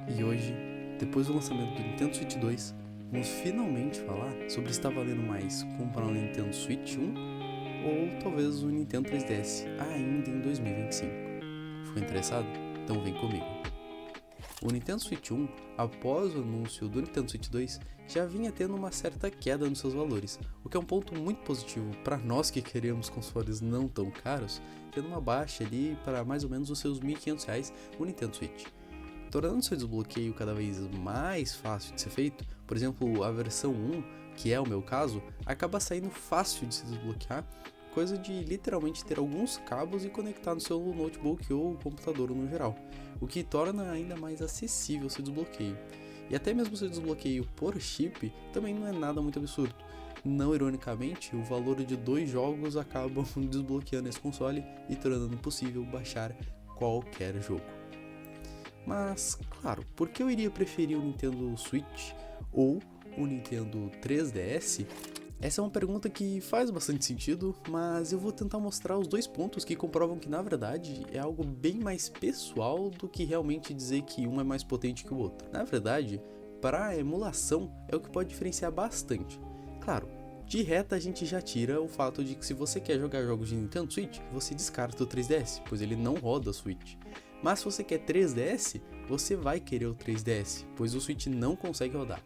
E hoje, depois do lançamento do Nintendo Switch 2, vamos finalmente falar sobre se está valendo mais comprar um Nintendo Switch 1 ou talvez o Nintendo 3DS ainda em 2025. Ficou interessado? Então vem comigo. O Nintendo Switch 1, após o anúncio do Nintendo Switch 2, já vinha tendo uma certa queda nos seus valores, o que é um ponto muito positivo para nós que queremos consoles não tão caros, tendo uma baixa ali para mais ou menos os seus R$ 1.500 o Nintendo Switch. Tornando seu desbloqueio cada vez mais fácil de ser feito, por exemplo, a versão 1, que é o meu caso, acaba saindo fácil de se desbloquear, coisa de literalmente ter alguns cabos e conectar no seu notebook ou computador no geral, o que torna ainda mais acessível seu desbloqueio. E até mesmo seu desbloqueio por chip também não é nada muito absurdo. Não ironicamente, o valor de 2 jogos acabam desbloqueando esse console e tornando possível baixar qualquer jogo. Mas, claro, por que eu iria preferir o Nintendo Switch ou o Nintendo 3DS? Essa é uma pergunta que faz bastante sentido, mas eu vou tentar mostrar os dois pontos que comprovam que, na verdade, é algo bem mais pessoal do que realmente dizer que um é mais potente que o outro. Na verdade, para a emulação é o que pode diferenciar bastante. Claro, de reta a gente já tira o fato de que se você quer jogar jogos de Nintendo Switch, você descarta o 3DS, pois ele não roda Switch. Mas se você quer 3DS, você vai querer o 3DS, pois o Switch não consegue rodar.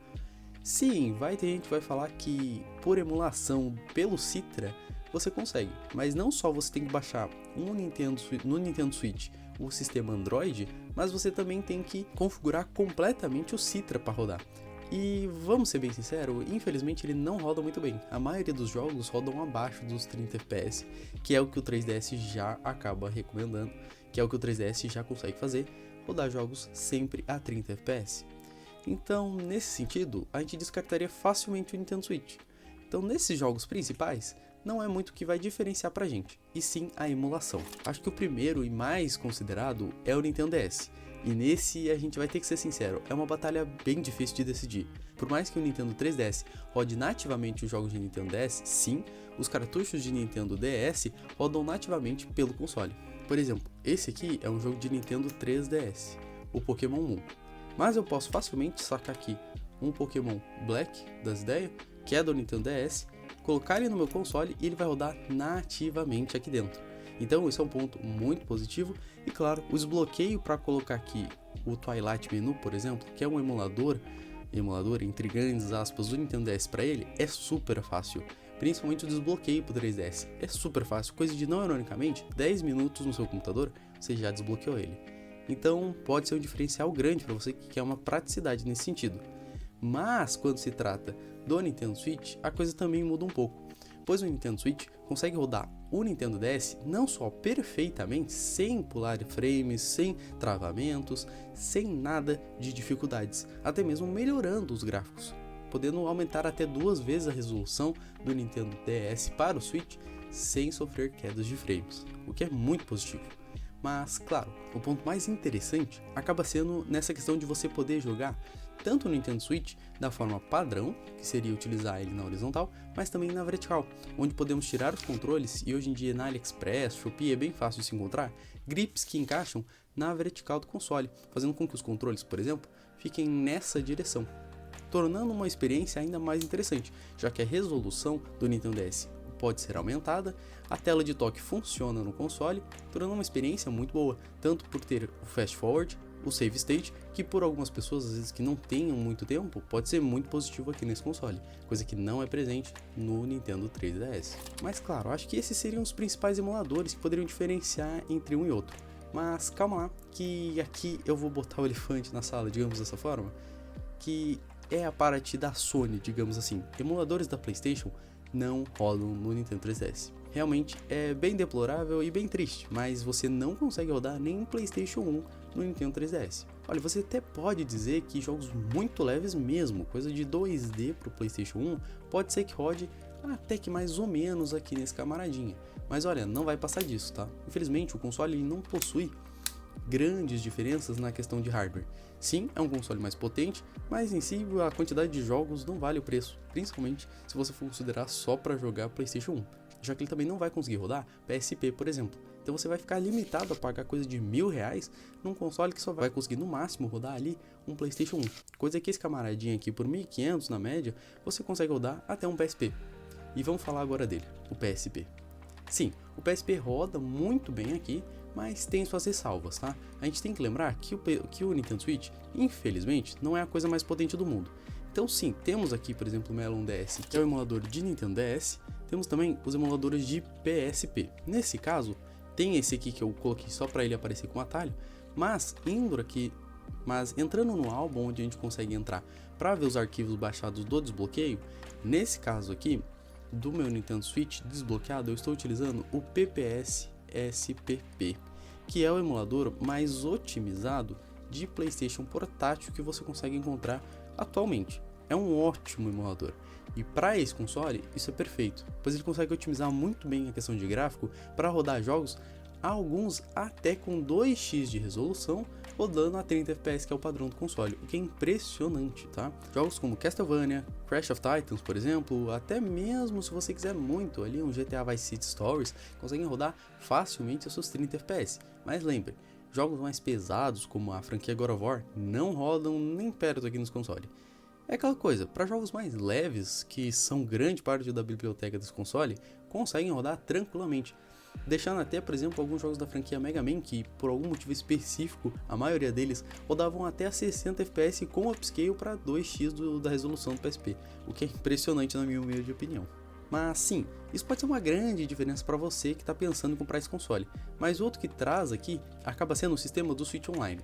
Sim, vai ter gente que vai falar que por emulação pelo Citra você consegue, mas não só você tem que baixar no Nintendo Switch o sistema Android, mas você também tem que configurar completamente o Citra para rodar. E vamos ser bem sinceros, infelizmente ele não roda muito bem. A maioria dos jogos rodam abaixo dos 30 FPS, que é o que o 3DS já acaba recomendando, que é o que o 3DS já consegue fazer, rodar jogos sempre a 30 FPS. Então, nesse sentido, a gente descartaria facilmente o Nintendo Switch. Então, nesses jogos principais, não é muito o que vai diferenciar pra gente, e sim a emulação. Acho que o primeiro e mais considerado é o Nintendo DS. E nesse a gente vai ter que ser sincero, é uma batalha bem difícil de decidir. Por mais que o Nintendo 3DS rode nativamente os jogos de Nintendo DS, sim, os cartuchos de Nintendo DS rodam nativamente pelo console. Por exemplo, esse aqui é um jogo de Nintendo 3DS, o Pokémon Moon. Mas eu posso facilmente sacar aqui um Pokémon Black das ideias, que é do Nintendo DS, colocar ele no meu console e ele vai rodar nativamente aqui dentro. Então isso é um ponto muito positivo e claro, o desbloqueio para colocar aqui o Twilight Menu, por exemplo, que é um emulador entre grandes aspas do Nintendo DS para ele, é super fácil. Principalmente o desbloqueio pro 3DS, é super fácil, coisa de não ironicamente 10 minutos no seu computador, você já desbloqueou ele. Então pode ser um diferencial grande para você que quer uma praticidade nesse sentido. Mas quando se trata do Nintendo Switch, a coisa também muda um pouco, pois o Nintendo Switch consegue rodar o Nintendo DS não só perfeitamente, sem pular frames, sem travamentos, sem nada de dificuldades, até mesmo melhorando os gráficos, podendo aumentar até 2 vezes a resolução do Nintendo DS para o Switch sem sofrer quedas de frames, o que é muito positivo. Mas, claro, o ponto mais interessante acaba sendo nessa questão de você poder jogar tanto no Nintendo Switch da forma padrão, que seria utilizar ele na horizontal, mas também na vertical, onde podemos tirar os controles e hoje em dia na AliExpress, Shopee é bem fácil de se encontrar, grips que encaixam na vertical do console, fazendo com que os controles, por exemplo, fiquem nessa direção, tornando uma experiência ainda mais interessante, já que a resolução do Nintendo DS pode ser aumentada, a tela de toque funciona no console, tornando uma experiência muito boa, tanto por ter o Fast Forward, o Save State, que por algumas pessoas, às vezes que não tenham muito tempo, pode ser muito positivo aqui nesse console, coisa que não é presente no Nintendo 3DS. Mas claro, acho que esses seriam os principais emuladores que poderiam diferenciar entre um e outro. Mas calma lá, que aqui eu vou botar o elefante na sala, digamos dessa forma, que é a parte da Sony, digamos assim. Emuladores da PlayStation não rodam no Nintendo 3DS. Realmente é bem deplorável e bem triste, mas você não consegue rodar nem um PlayStation 1 no Nintendo 3DS. Olha, você até pode dizer que jogos muito leves mesmo, coisa de 2D pro PlayStation 1, pode ser que rode até que mais ou menos aqui nesse camaradinha. Mas olha, não vai passar disso, tá? Infelizmente o console não possui grandes diferenças na questão de hardware. Sim, é um console mais potente, mas em si a quantidade de jogos não vale o preço, principalmente se você for considerar só para jogar PlayStation 1, já que ele também não vai conseguir rodar PSP, por exemplo, Então você vai ficar limitado a pagar coisa de R$1.000 num console que só vai conseguir no máximo rodar ali um PlayStation 1. Coisa que esse camaradinho aqui por 1.500 na média, você consegue rodar até um PSP. E vamos falar agora dele, o PSP. Sim, o PSP roda muito bem aqui, mas tem suas ressalvas, tá? A gente tem que lembrar que o Nintendo Switch, infelizmente, não é a coisa mais potente do mundo. Então sim, temos aqui, por exemplo, o Melon DS, que é o emulador de Nintendo DS. Temos também os emuladores de PSP. Nesse caso, tem esse aqui que eu coloquei só para ele aparecer com atalho, mas entrando no álbum onde a gente consegue entrar para ver os arquivos baixados do desbloqueio, nesse caso aqui, do meu Nintendo Switch desbloqueado, eu estou utilizando o PPS SPP, que é o emulador mais otimizado de PlayStation portátil que você consegue encontrar atualmente. É um ótimo emulador. E para esse console, isso é perfeito, pois ele consegue otimizar muito bem a questão de gráfico para rodar jogos, alguns até com 2x de resolução, rodando a 30 FPS, que é o padrão do console, o que é impressionante, tá? Jogos como Castlevania, Crash of Titans, por exemplo, até mesmo se você quiser muito, ali um GTA Vice City Stories, conseguem rodar facilmente os seus 30 FPS. Mas lembre, jogos mais pesados, como a franquia God of War, não rodam nem perto aqui nos consoles. É aquela coisa, para jogos mais leves, que são grande parte da biblioteca desse console, conseguem rodar tranquilamente. Deixando até, por exemplo, alguns jogos da franquia Mega Man que, por algum motivo específico, a maioria deles rodavam até a 60 FPS com upscale para 2x da resolução do PSP, o que é impressionante na minha humilde opinião. Mas sim, isso pode ser uma grande diferença para você que está pensando em comprar esse console, mas outro que traz aqui acaba sendo o sistema do Switch Online.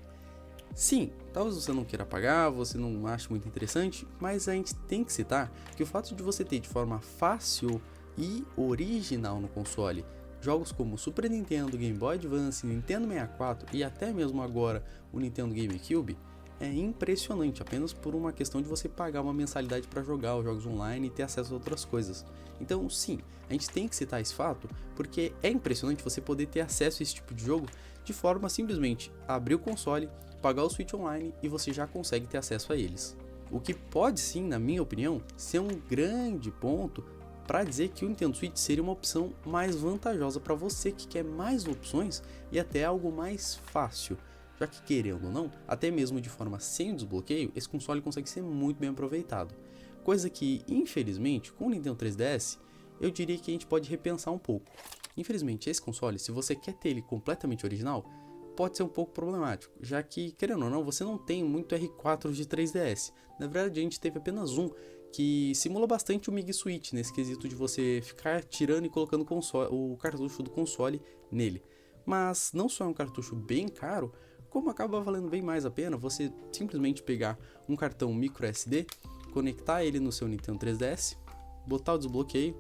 Sim, talvez você não queira pagar, você não ache muito interessante, mas a gente tem que citar que o fato de você ter de forma fácil e original no console jogos como Super Nintendo, Game Boy Advance, Nintendo 64 e até mesmo agora o Nintendo GameCube é impressionante, apenas por uma questão de você pagar uma mensalidade para jogar os jogos online e ter acesso a outras coisas. Então sim, a gente tem que citar esse fato porque é impressionante você poder ter acesso a esse tipo de jogo de forma simplesmente abrir o console, pagar o Switch Online e você já consegue ter acesso a eles. O que pode sim, na minha opinião, ser um grande ponto para dizer que o Nintendo Switch seria uma opção mais vantajosa para você que quer mais opções e até algo mais fácil, já que querendo ou não, até mesmo de forma sem desbloqueio, esse console consegue ser muito bem aproveitado. Coisa que, infelizmente, com o Nintendo 3DS, eu diria que a gente pode repensar um pouco. Infelizmente, esse console, se você quer ter ele completamente original, pode ser um pouco problemático, já que, querendo ou não, você não tem muito R4 de 3DS. Na verdade, a gente teve apenas um, que simula bastante o Mig Switch, nesse quesito de você ficar tirando e colocando o cartucho do console nele. Mas não só é um cartucho bem caro, como acaba valendo bem mais a pena você simplesmente pegar um cartão micro SD, conectar ele no seu Nintendo 3DS, botar o desbloqueio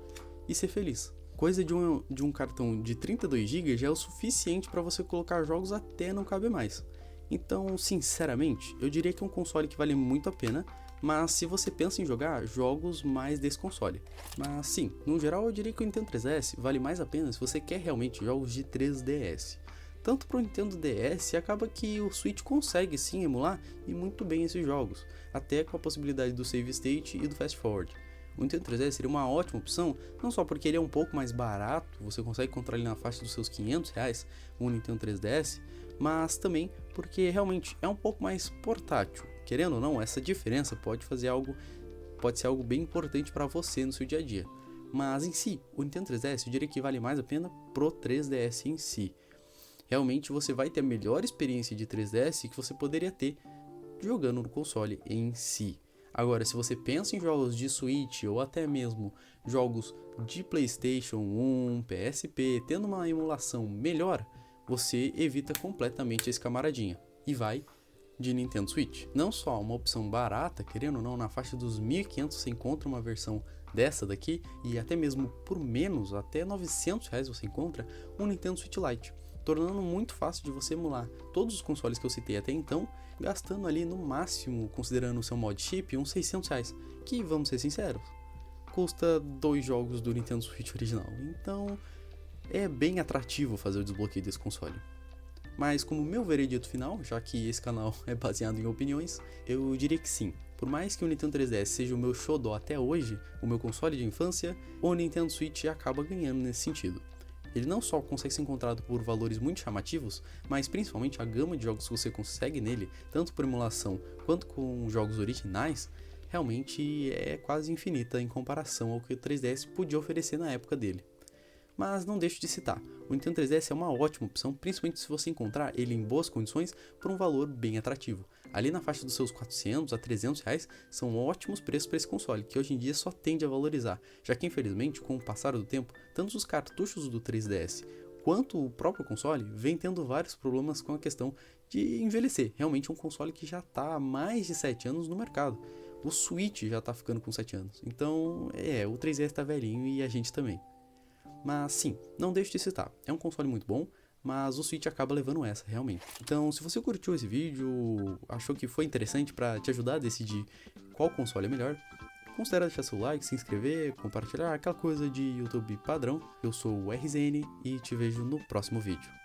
e ser feliz. Coisa de um cartão de 32 GB já é o suficiente para você colocar jogos até não caber mais. Então, sinceramente, eu diria que é um console que vale muito a pena, mas se você pensa em jogar jogos mais desse console. Mas sim, no geral eu diria que o Nintendo 3DS vale mais a pena se você quer realmente jogos de 3DS. Tanto para o Nintendo DS, acaba que o Switch consegue sim emular e muito bem esses jogos, até com a possibilidade do Save State e do Fast Forward. O Nintendo 3DS seria uma ótima opção, não só porque ele é um pouco mais barato, você consegue encontrar ele na faixa dos seus R$500, o Nintendo 3DS, mas também porque realmente é um pouco mais portátil. Querendo ou não, essa diferença pode ser algo bem importante para você no seu dia a dia. Mas em si, o Nintendo 3DS eu diria que vale mais a pena pro 3DS em si. Realmente você vai ter a melhor experiência de 3DS que você poderia ter jogando no console em si. Agora, se você pensa em jogos de Switch ou até mesmo jogos de PlayStation 1, PSP, tendo uma emulação melhor, você evita completamente esse camaradinha e vai de Nintendo Switch. Não só uma opção barata, querendo ou não, na faixa dos R$1.500 você encontra uma versão dessa daqui e até mesmo por menos, até R$900 você encontra um Nintendo Switch Lite, tornando muito fácil de você emular todos os consoles que eu citei até então, gastando ali no máximo, considerando o seu mod chip, uns R$600, que vamos ser sinceros, custa 2 jogos do Nintendo Switch original, então é bem atrativo fazer o desbloqueio desse console. Mas como meu veredito final, já que esse canal é baseado em opiniões, eu diria que sim. Por mais que o Nintendo 3DS seja o meu xodó até hoje, o meu console de infância, o Nintendo Switch acaba ganhando nesse sentido. Ele não só consegue ser encontrado por valores muito chamativos, mas principalmente a gama de jogos que você consegue nele, tanto por emulação quanto com jogos originais, realmente é quase infinita em comparação ao que o 3DS podia oferecer na época dele. Mas não deixo de citar, o Nintendo 3DS é uma ótima opção, principalmente se você encontrar ele em boas condições por um valor bem atrativo. Ali na faixa dos seus 400 a 300 reais são ótimos preços para esse console, que hoje em dia só tende a valorizar, já que infelizmente com o passar do tempo, tanto os cartuchos do 3DS quanto o próprio console vem tendo vários problemas com a questão de envelhecer. Realmente é um console que já está há mais de 7 anos no mercado. O Switch já está ficando com 7 anos, então o 3DS está velhinho e a gente também. Mas sim, não deixe de citar, é um console muito bom, mas o Switch acaba levando essa, realmente. Então, se você curtiu esse vídeo, achou que foi interessante para te ajudar a decidir qual console é melhor, considere deixar seu like, se inscrever, compartilhar, aquela coisa de YouTube padrão. Eu sou o RZN e te vejo no próximo vídeo.